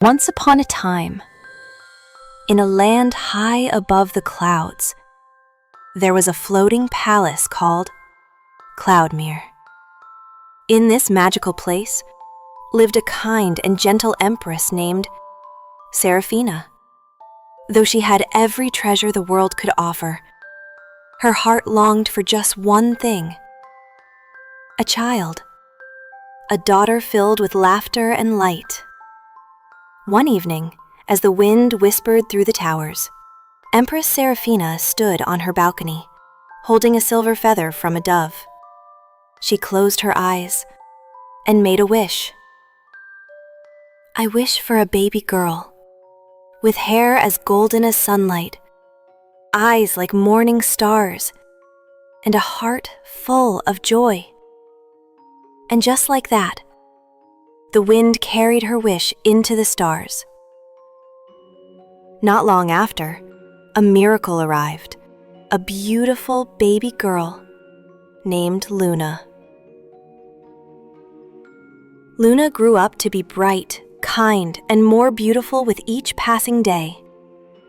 Once upon a time, in a land high above the clouds, there was a floating palace called Cloudmere. In this magical place lived a kind and gentle empress named Seraphina. Though she had every treasure the world could offer, her heart longed for just one thing: a child, a daughter filled with laughter and light. One evening, as the wind whispered through the towers, Empress Seraphina stood on her balcony, holding a silver feather from a dove. She closed her eyes and made a wish. "I wish for a baby girl, with hair as golden as sunlight, eyes like morning stars, and a heart full of joy." And just like that, the wind carried her wish into the stars. Not long after, a miracle arrived: a beautiful baby girl named Luna. Luna grew up to be bright, kind, and more beautiful with each passing day.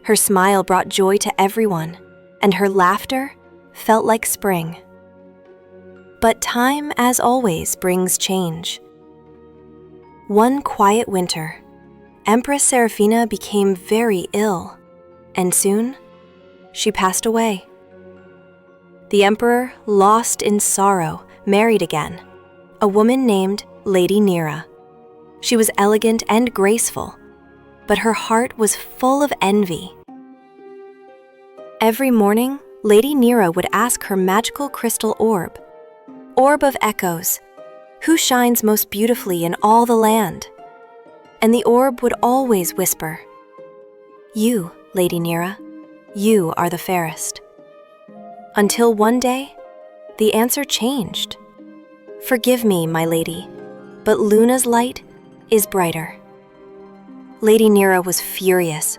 Her smile brought joy to everyone, and her laughter felt like spring. But time, as always, brings change. One quiet winter, Empress Seraphina became very ill, and soon she passed away. The emperor, lost in sorrow, married again, a woman named Lady Nera. She was elegant and graceful, but her heart was full of envy. Every morning, Lady Nera would ask her magical crystal orb of echoes, who shines most beautifully in all the land? And the orb would always whisper, "You, Lady Nera, you are the fairest." Until one day, the answer changed. "Forgive me, my lady, but Luna's light is brighter." Lady Nera was furious.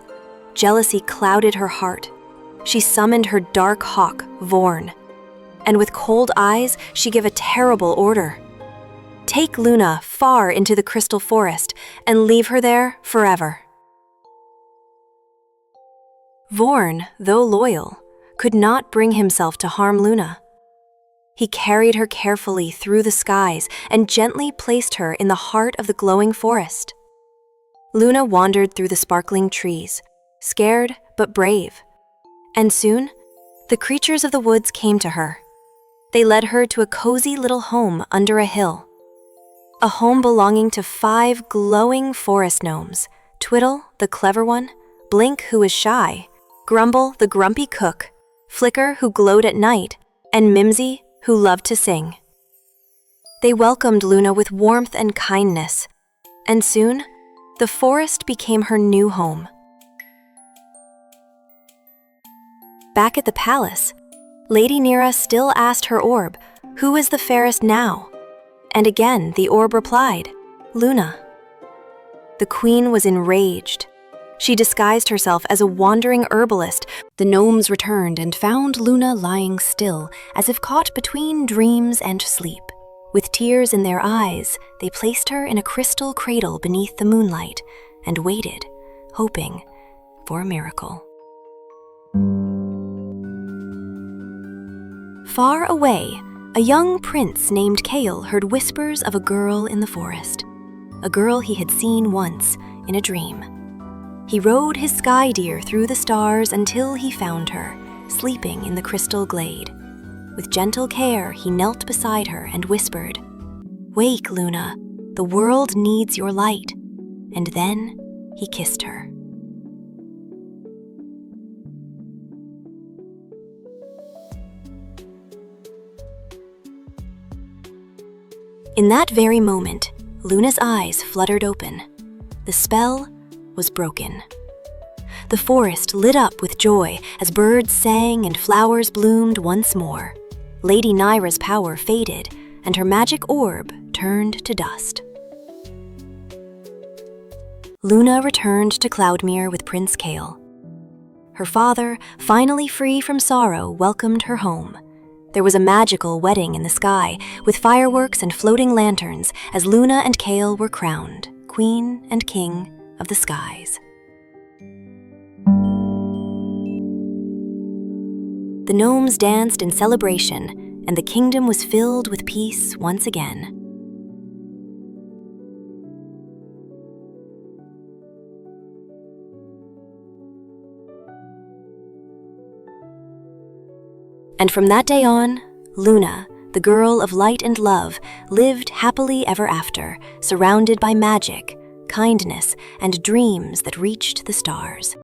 Jealousy clouded her heart. She summoned her dark hawk, Vorn, and with cold eyes, she gave a terrible order: "Take Luna far into the crystal forest and leave her there forever." Vorn, though loyal, could not bring himself to harm Luna. He carried her carefully through the skies and gently placed her in the heart of the glowing forest. Luna wandered through the sparkling trees, scared but brave. And soon, the creatures of the woods came to her. They led her to a cozy little home under a hill. A home belonging to 5 glowing forest gnomes: Twiddle, the clever one; Blink, who was shy; Grumble, the grumpy cook; Flicker, who glowed at night; and Mimsy, who loved to sing. They welcomed Luna with warmth and kindness, and soon, the forest became her new home. Back at the palace, Lady Nera still asked her orb, "Who is the fairest now?" And again the orb replied, "Luna." The queen was enraged. She disguised herself as a wandering herbalist. The gnomes returned and found Luna lying still, as if caught between dreams and sleep. With tears in their eyes, they placed her in a crystal cradle beneath the moonlight and waited, hoping for a miracle. Far away, a young prince named Kale heard whispers of a girl in the forest, a girl he had seen once in a dream. He rode his sky deer through the stars until he found her, sleeping in the crystal glade. With gentle care, he knelt beside her and whispered, "Wake, Luna, the world needs your light." And then he kissed her. In that very moment, Luna's eyes fluttered open. The spell was broken. The forest lit up with joy as birds sang and flowers bloomed once more. Lady Nera's power faded, and her magic orb turned to dust. Luna returned to Cloudmere with Prince Kale. Her father, finally free from sorrow, welcomed her home. There was a magical wedding in the sky, with fireworks and floating lanterns, as Luna and Kale were crowned, queen and king of the skies. The gnomes danced in celebration, and the kingdom was filled with peace once again. And from that day on, Luna, the girl of light and love, lived happily ever after, surrounded by magic, kindness, and dreams that reached the stars.